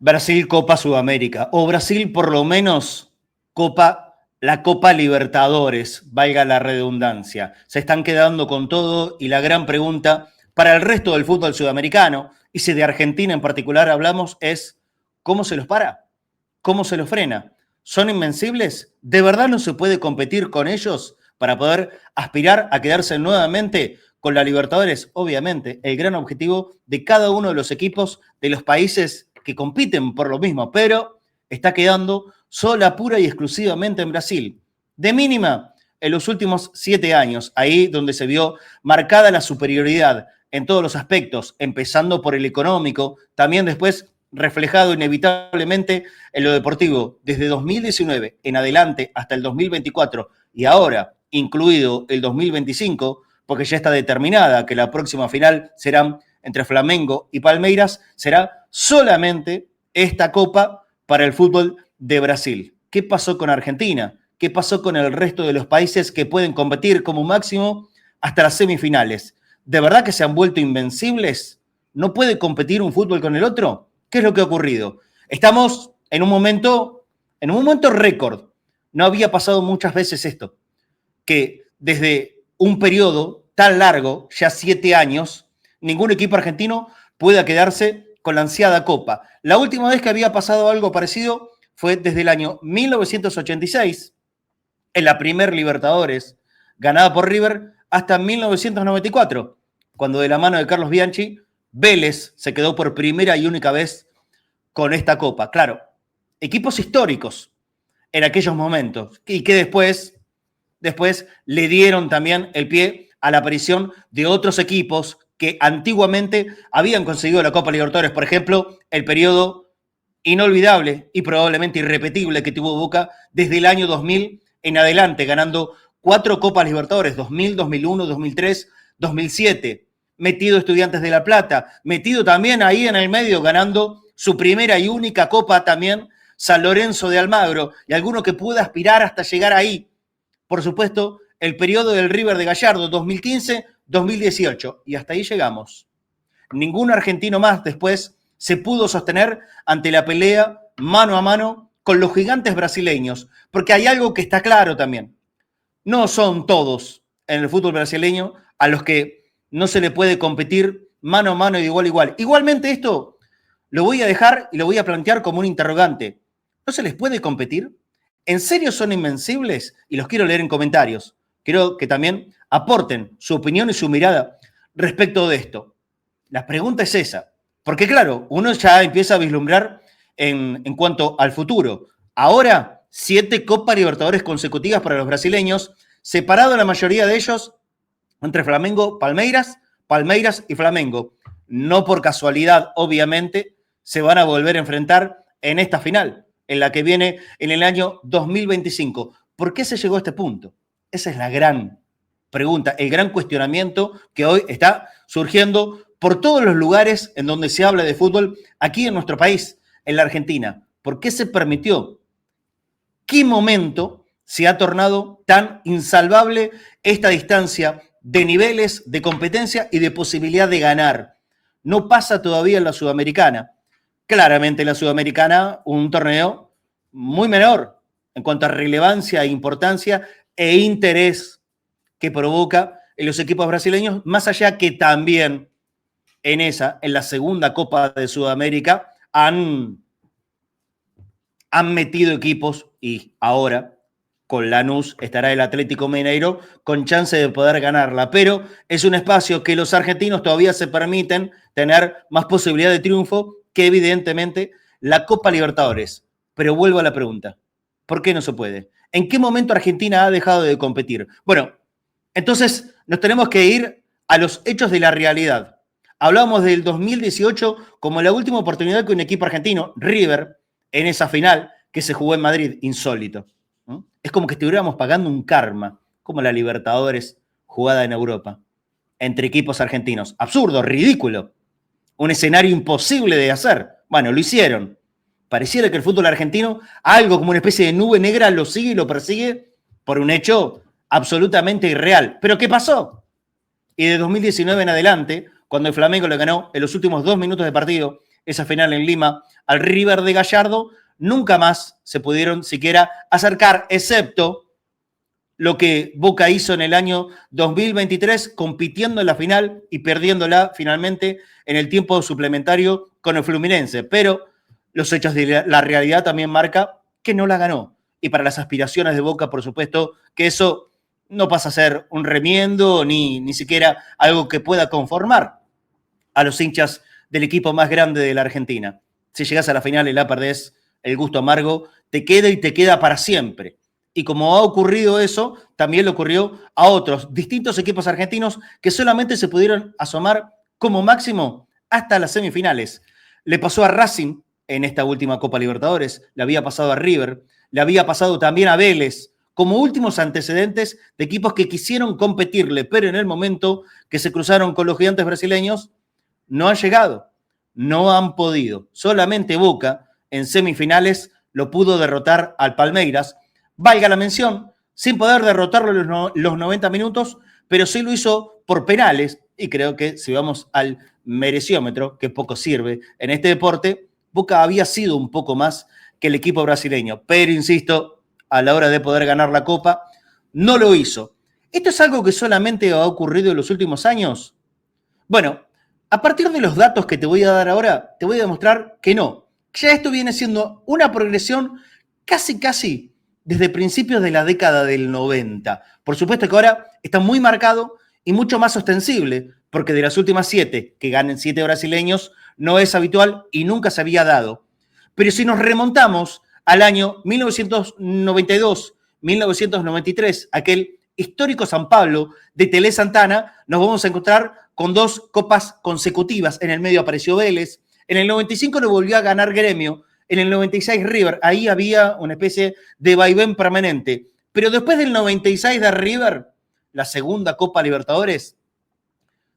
Brasil Copa Sudamérica, o Brasil por lo menos la Copa Libertadores, valga la redundancia. Se están quedando con todo y la gran pregunta para el resto del fútbol sudamericano, y si de Argentina en particular hablamos, es ¿cómo se los para? ¿Cómo se los frena? ¿Son invencibles? ¿De verdad no se puede competir con ellos para poder aspirar a quedarse nuevamente con la Libertadores? Obviamente, el gran objetivo de cada uno de los equipos de los países que compiten por lo mismo, pero está quedando sola, pura y exclusivamente en Brasil. De mínima, en los últimos 7 años, ahí donde se vio marcada la superioridad en todos los aspectos, empezando por el económico, también después reflejado inevitablemente en lo deportivo, desde 2019 en adelante hasta el 2024 y ahora incluido el 2025, porque ya está determinada que la próxima final será entre Flamengo y Palmeiras, será solamente esta copa para el fútbol de Brasil. ¿Qué pasó con Argentina? ¿Qué pasó con el resto de los países que pueden competir como máximo hasta las semifinales? ¿De verdad que se han vuelto invencibles? ¿No puede competir un fútbol con el otro? ¿Qué es lo que ha ocurrido? Estamos en un momento récord. No había pasado muchas veces esto, que desde un periodo tan largo, ya 7 años, ningún equipo argentino pueda quedarse con la ansiada copa. La última vez que había pasado algo parecido fue desde el año 1986, en la primer Libertadores, ganada por River, hasta 1994, cuando de la mano de Carlos Bianchi, Vélez se quedó por primera y única vez con esta copa. Claro, equipos históricos en aquellos momentos y que después le dieron también el pie a la aparición de otros equipos que antiguamente habían conseguido la Copa Libertadores. Por ejemplo, el periodo inolvidable y probablemente irrepetible que tuvo Boca desde el año 2000 en adelante, ganando 4 Copas Libertadores, 2000, 2001, 2003, 2007. Metido Estudiantes de La Plata, metido también ahí en el medio, ganando su primera y única copa también, San Lorenzo de Almagro, y alguno que pueda aspirar hasta llegar ahí. Por supuesto, el periodo del River de Gallardo, 2015-2018, y hasta ahí llegamos. Ningún argentino más después se pudo sostener ante la pelea mano a mano con los gigantes brasileños, porque hay algo que está claro también. No son todos en el fútbol brasileño a los que no se le puede competir mano a mano y de igual a igual. Igualmente esto lo voy a dejar y lo voy a plantear como un interrogante. ¿No se les puede competir? ¿En serio son invencibles? Y los quiero leer en comentarios. Quiero que también aporten su opinión y su mirada respecto de esto. La pregunta es esa. Porque claro, uno ya empieza a vislumbrar en cuanto al futuro. Ahora, 7 Copas Libertadores consecutivas para los brasileños, separado la mayoría de ellos entre Flamengo, Palmeiras y Flamengo. No por casualidad, obviamente, se van a volver a enfrentar en esta final, en la que viene en el año 2025. ¿Por qué se llegó a este punto? Esa es la gran pregunta, el gran cuestionamiento que hoy está surgiendo por todos los lugares en donde se habla de fútbol aquí en nuestro país, en la Argentina. ¿Por qué se permitió? ¿Qué momento se ha tornado tan insalvable esta distancia de niveles, de competencia y de posibilidad de ganar? No pasa todavía en la Sudamericana. Claramente en la Sudamericana un torneo muy menor en cuanto a relevancia, importancia e interés que provoca en los equipos brasileños, más allá que también en la segunda Copa de Sudamérica, han metido equipos y ahora con Lanús estará el Atlético Mineiro con chance de poder ganarla, pero es un espacio que los argentinos todavía se permiten tener más posibilidad de triunfo que evidentemente la Copa Libertadores. Pero vuelvo a la pregunta, ¿por qué no se puede? ¿En qué momento Argentina ha dejado de competir? Bueno, entonces nos tenemos que ir a los hechos de la realidad. Hablamos del 2018 como la última oportunidad que un equipo argentino, River, en esa final que se jugó en Madrid, insólito. ¿No? Es como que estuviéramos pagando un karma, como la Libertadores jugada en Europa, entre equipos argentinos. Absurdo, ridículo. Un escenario imposible de hacer. Bueno, lo hicieron. Pareciera que el fútbol argentino, algo como una especie de nube negra, lo sigue y lo persigue por un hecho absolutamente irreal. ¿Pero qué pasó? Y de 2019 en adelante, cuando el Flamengo le ganó en los últimos 2 minutos de partido esa final en Lima al River de Gallardo, nunca más se pudieron siquiera acercar, excepto lo que Boca hizo en el año 2023, compitiendo en la final y perdiéndola finalmente en el tiempo suplementario con el Fluminense. Pero los hechos de la realidad también marca que no la ganó. Y para las aspiraciones de Boca, por supuesto, que eso no pasa a ser un remiendo ni siquiera algo que pueda conformar a los hinchas del equipo más grande de la Argentina. Si llegas a la final y la perdés, el gusto amargo te queda y te queda para siempre. Y como ha ocurrido eso, también le ocurrió a otros distintos equipos argentinos que solamente se pudieron asomar como máximo hasta las semifinales. Le pasó a Racing en esta última Copa Libertadores, le había pasado a River, le había pasado también a Vélez, como últimos antecedentes de equipos que quisieron competirle, pero en el momento que se cruzaron con los gigantes brasileños, no han llegado, no han podido. Solamente Boca en semifinales lo pudo derrotar al Palmeiras, valga la mención, sin poder derrotarlo los 90 minutos, pero sí lo hizo por penales, y creo que si vamos al mereciómetro, que poco sirve en este deporte, Boca había sido un poco más que el equipo brasileño, pero insisto, a la hora de poder ganar la Copa, no lo hizo. ¿Esto es algo que solamente ha ocurrido en los últimos años? Bueno, a partir de los datos que te voy a dar ahora, te voy a demostrar que no. Ya esto viene siendo una progresión casi desde principios de la década del 90. Por supuesto que ahora está muy marcado y mucho más ostensible, porque de las últimas 7, que ganen 7 brasileños, no es habitual y nunca se había dado. Pero si nos remontamos al año 1992, 1993, aquel histórico San Pablo de Tele Santana, nos vamos a encontrar con 2 copas consecutivas. En el medio apareció Vélez, en el 95 lo volvió a ganar Gremio, en el 96 River, ahí había una especie de vaivén permanente. Pero después del 96 de River, la segunda Copa Libertadores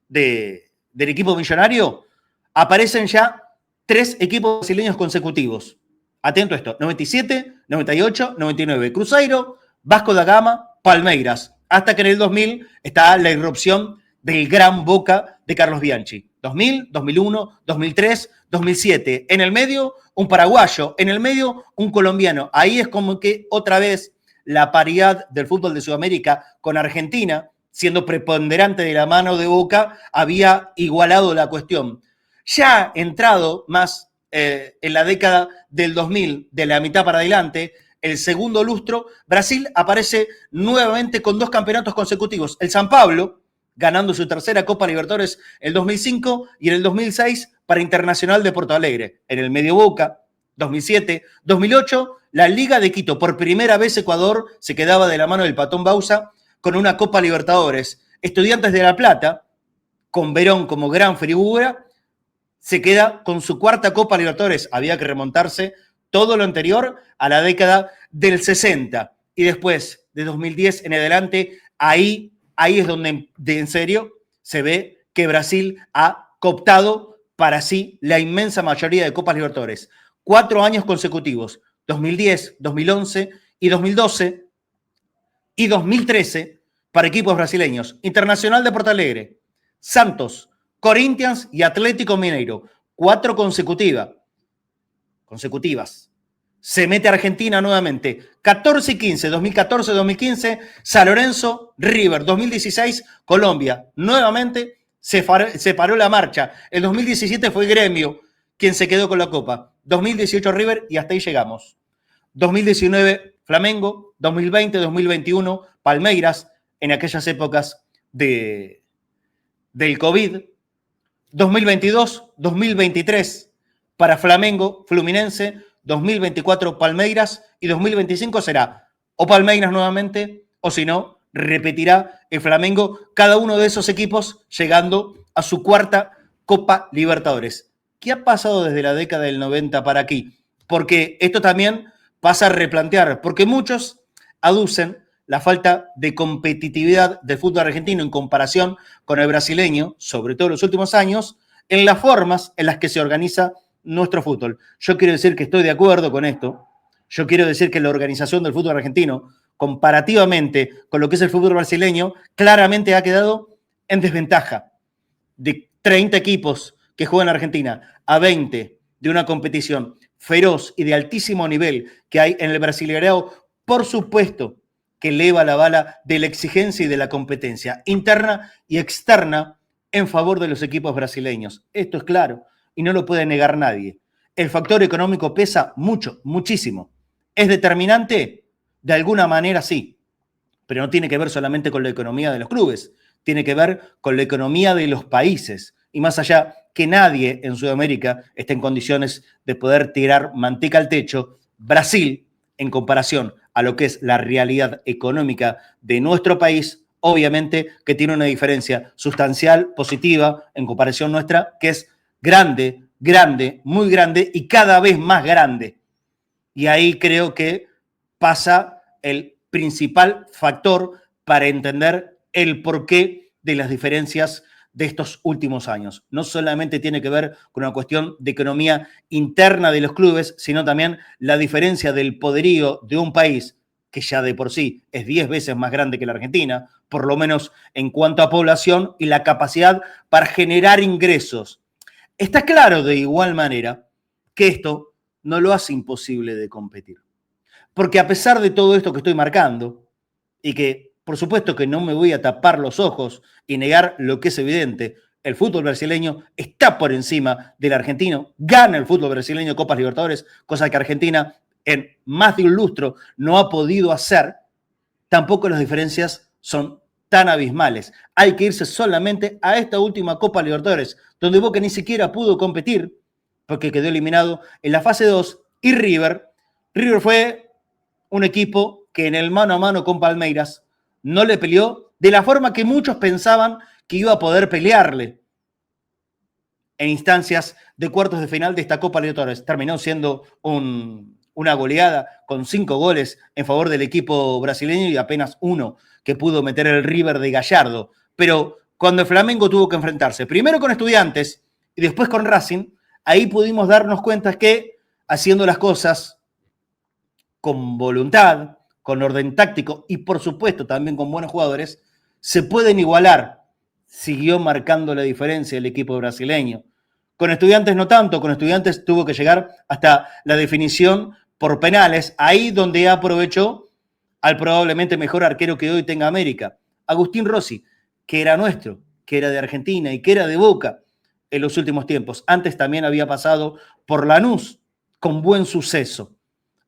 del equipo millonario, aparecen ya 3 equipos brasileños consecutivos. Atento a esto, 97, 98, 99. Cruzeiro, Vasco da Gama, Palmeiras. Hasta que en el 2000 está la irrupción del gran Boca de Carlos Bianchi. 2000, 2001, 2003, 2007. En el medio, un paraguayo. En el medio, un colombiano. Ahí es como que otra vez la paridad del fútbol de Sudamérica con Argentina, siendo preponderante de la mano de Boca, había igualado la cuestión. Ya entrado más en la década del 2000, de la mitad para adelante, el segundo lustro, Brasil aparece nuevamente con 2 campeonatos consecutivos. El San Pablo, ganando su tercera Copa Libertadores en el 2005 y en el 2006 para Internacional de Porto Alegre. En el medio Boca, 2007, 2008, la Liga de Quito. Por primera vez Ecuador se quedaba de la mano del Patón Bausa con una Copa Libertadores. Estudiantes de La Plata, con Verón como gran figura, se queda con su 4ª Copa Libertadores. Había que remontarse todo lo anterior a la década del 60. Y después, de 2010 en adelante, ahí es donde en serio se ve que Brasil ha cooptado para sí la inmensa mayoría de Copas Libertadores. 4 años consecutivos, 2010, 2011 y 2012 y 2013 para equipos brasileños. Internacional de Porto Alegre, Santos, Corinthians y Atlético Mineiro. 4 consecutivas. Se mete Argentina nuevamente. 14 y 15, 2014, 2015, San Lorenzo, River. 2016, Colombia. Nuevamente se paró la marcha. El 2017 fue Gremio quien se quedó con la Copa. 2018 River y hasta ahí llegamos. 2019 Flamengo, 2020, 2021 Palmeiras, en aquellas épocas del COVID. 2022, 2023 para Flamengo, Fluminense, 2024 Palmeiras y 2025 será o Palmeiras nuevamente o si no, repetirá el Flamengo, cada uno de esos equipos llegando a su 4ª Copa Libertadores. ¿Qué ha pasado desde la década del 90 para aquí? Porque esto también pasa a replantear, porque muchos aducen la falta de competitividad del fútbol argentino en comparación con el brasileño, sobre todo en los últimos años, en las formas en las que se organiza nuestro fútbol. Yo quiero decir que estoy de acuerdo con esto. Yo quiero decir que la organización del fútbol argentino, comparativamente con lo que es el fútbol brasileño, claramente ha quedado en desventaja. De 30 equipos que juegan en Argentina a 20 de una competición feroz y de altísimo nivel que hay en el Brasileirão, por supuesto que eleva la bala de la exigencia y de la competencia interna y externa en favor de los equipos brasileños. Esto es claro y no lo puede negar nadie. El factor económico pesa mucho, muchísimo. ¿Es determinante? De alguna manera sí, pero no tiene que ver solamente con la economía de los clubes, tiene que ver con la economía de los países. Y más allá, que nadie en Sudamérica esté en condiciones de poder tirar manteca al techo, Brasil, en comparación a lo que es la realidad económica de nuestro país, obviamente que tiene una diferencia sustancial, positiva, en comparación nuestra, que es grande, grande, muy grande y cada vez más grande. Y ahí creo que pasa el principal factor para entender el porqué de las diferencias de estos últimos años. No solamente tiene que ver con una cuestión de economía interna de los clubes, sino también la diferencia del poderío de un país que ya de por sí es 10 veces más grande que la Argentina, por lo menos en cuanto a población y la capacidad para generar ingresos. Está claro de igual manera que esto no lo hace imposible de competir. Porque a pesar de todo esto que estoy marcando, y que por supuesto que no me voy a tapar los ojos y negar lo que es evidente, el fútbol brasileño está por encima del argentino, gana el fútbol brasileño Copas Libertadores, cosa que Argentina en más de un lustro no ha podido hacer, tampoco las diferencias son tan abismales. Hay que irse solamente a esta última Copa Libertadores, donde Boca ni siquiera pudo competir, porque quedó eliminado en la fase 2, y River fue un equipo que en el mano a mano con Palmeiras no le peleó de la forma que muchos pensaban que iba a poder pelearle en instancias de cuartos de final de esta Copa Libertadores. Terminó siendo una goleada con 5 goles en favor del equipo brasileño y apenas uno que pudo meter el River de Gallardo. Pero cuando el Flamengo tuvo que enfrentarse primero con Estudiantes y después con Racing, ahí pudimos darnos cuenta que haciendo las cosas con voluntad, con orden táctico y por supuesto también con buenos jugadores, se pueden igualar. Siguió marcando la diferencia el equipo brasileño. Con Estudiantes no tanto, con Estudiantes tuvo que llegar hasta la definición por penales, ahí donde aprovechó al probablemente mejor arquero que hoy tenga América, Agustín Rossi, que era nuestro, que era de Argentina y que era de Boca en los últimos tiempos. Antes también había pasado por Lanús con buen suceso.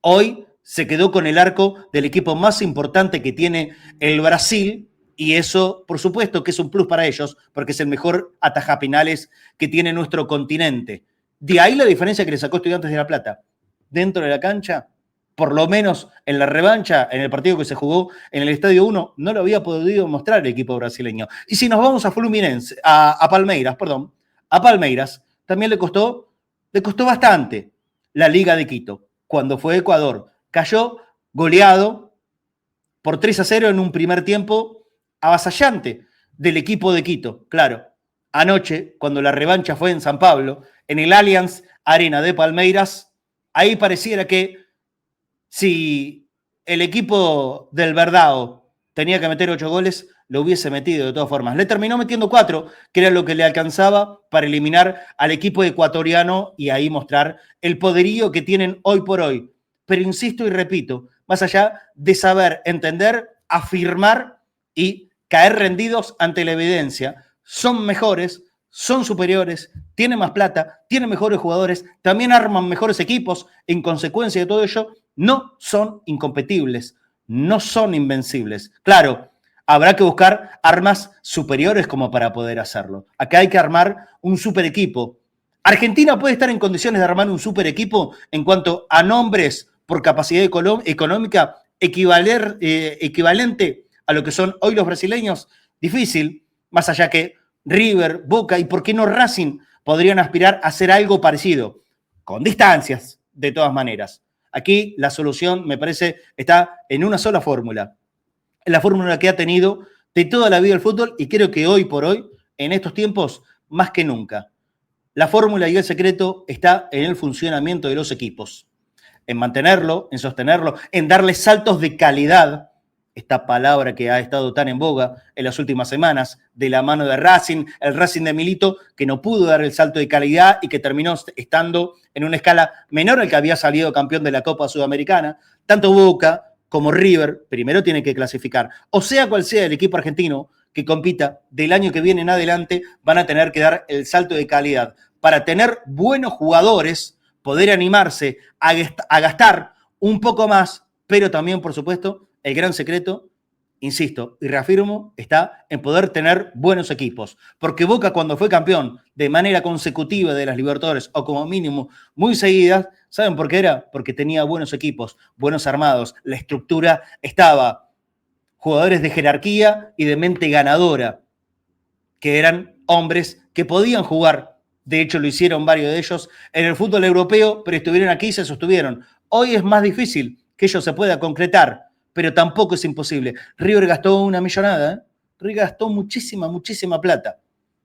Hoy se quedó con el arco del equipo más importante que tiene el Brasil y eso, por supuesto, que es un plus para ellos porque es el mejor atajapenales que tiene nuestro continente. De ahí la diferencia que le sacó Estudiantes de La Plata. Dentro de la cancha, por lo menos en la revancha, en el partido que se jugó en el Estadio 1, no lo había podido mostrar el equipo brasileño. Y si nos vamos a Fluminense, a Palmeiras, también le costó bastante la Liga de Quito. Cuando fue Ecuador, cayó goleado por 3-0 en un primer tiempo avasallante del equipo de Quito. Claro, anoche, cuando la revancha fue en San Pablo, en el Allianz Arena de Palmeiras, ahí pareciera que si el equipo del Verdao tenía que meter 8 goles, lo hubiese metido de todas formas. Le terminó metiendo 4, que era lo que le alcanzaba para eliminar al equipo ecuatoriano y ahí mostrar el poderío que tienen hoy por hoy. Pero insisto y repito, más allá de saber, entender, afirmar y caer rendidos ante la evidencia, son mejores, son superiores, tienen más plata, tienen mejores jugadores, también arman mejores equipos, en consecuencia de todo ello, no son incompetibles, no son invencibles. Claro, habrá que buscar armas superiores como para poder hacerlo. Acá hay que armar un super equipo. Argentina puede estar en condiciones de armar un super equipo en cuanto a nombres por capacidad económica equivalente a lo que son hoy los brasileños. Difícil, más allá que River, Boca y por qué no Racing podrían aspirar a hacer algo parecido, con distancias, de todas maneras. Aquí la solución, me parece, está en una sola fórmula. La fórmula que ha tenido de toda la vida el fútbol y creo que hoy por hoy, en estos tiempos, más que nunca. La fórmula y el secreto está en el funcionamiento de los equipos, en mantenerlo, en sostenerlo, en darle saltos de calidad esta palabra que ha estado tan en boga en las últimas semanas, de la mano de Racing, el Racing de Milito, que no pudo dar el salto de calidad y que terminó estando en una escala menor al que había salido campeón de la Copa Sudamericana. Tanto Boca como River primero tienen que clasificar. O sea cual sea el equipo argentino que compita del año que viene en adelante, van a tener que dar el salto de calidad para tener buenos jugadores, poder animarse a gastar un poco más, pero también, por supuesto, el gran secreto, insisto y reafirmo, está en poder tener buenos equipos. Porque Boca, cuando fue campeón de manera consecutiva de las Libertadores, o como mínimo muy seguidas, ¿saben por qué era? Porque tenía buenos equipos, buenos armados, la estructura estaba, jugadores de jerarquía y de mente ganadora, que eran hombres que podían jugar. De hecho, lo hicieron varios de ellos en el fútbol europeo, pero estuvieron aquí y se sostuvieron. Hoy es más difícil que ello se pueda concretar, pero tampoco es imposible. River gastó una millonada, ¿eh? River gastó muchísima plata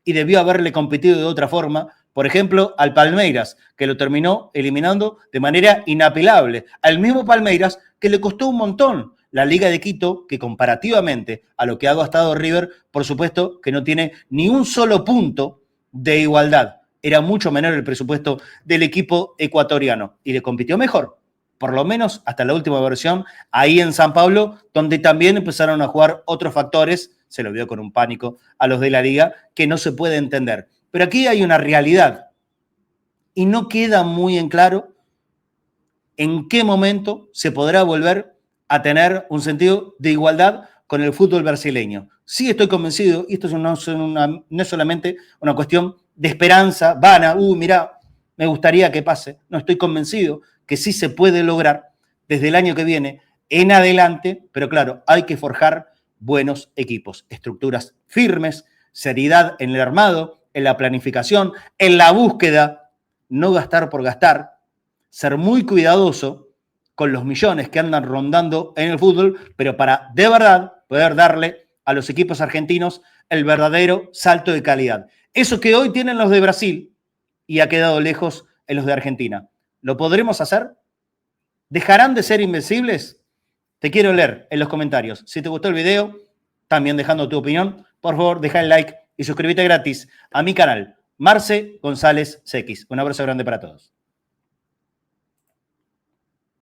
y debió haberle competido de otra forma, por ejemplo, al Palmeiras, que lo terminó eliminando de manera inapelable. Al mismo Palmeiras, que le costó un montón la Liga de Quito, que comparativamente a lo que ha gastado River, por supuesto que no tiene ni un solo punto de igualdad. Era mucho menor el presupuesto del equipo ecuatoriano y le compitió mejor, por lo menos hasta la última versión, ahí en San Pablo, donde también empezaron a jugar otros factores, se lo vio con un pánico a los de la liga, que no se puede entender. Pero aquí hay una realidad y no queda muy en claro en qué momento se podrá volver a tener un sentido de igualdad con el fútbol brasileño. Sí estoy convencido, y esto no es solamente una cuestión de esperanza vana, mirá, me gustaría que pase. No, estoy convencido que sí se puede lograr desde el año que viene en adelante, pero claro, hay que forjar buenos equipos, estructuras firmes, seriedad en el armado, en la planificación, en la búsqueda, no gastar por gastar, ser muy cuidadoso con los millones que andan rondando en el fútbol, pero para de verdad poder darle a los equipos argentinos el verdadero salto de calidad. Eso que hoy tienen los de Brasil y ha quedado lejos en los de Argentina. ¿Lo podremos hacer? ¿Dejarán de ser invencibles? Te quiero leer en los comentarios. Si te gustó el video, también dejando tu opinión, por favor, deja el like y suscríbete gratis a mi canal, Marce González CX. Un abrazo grande para todos.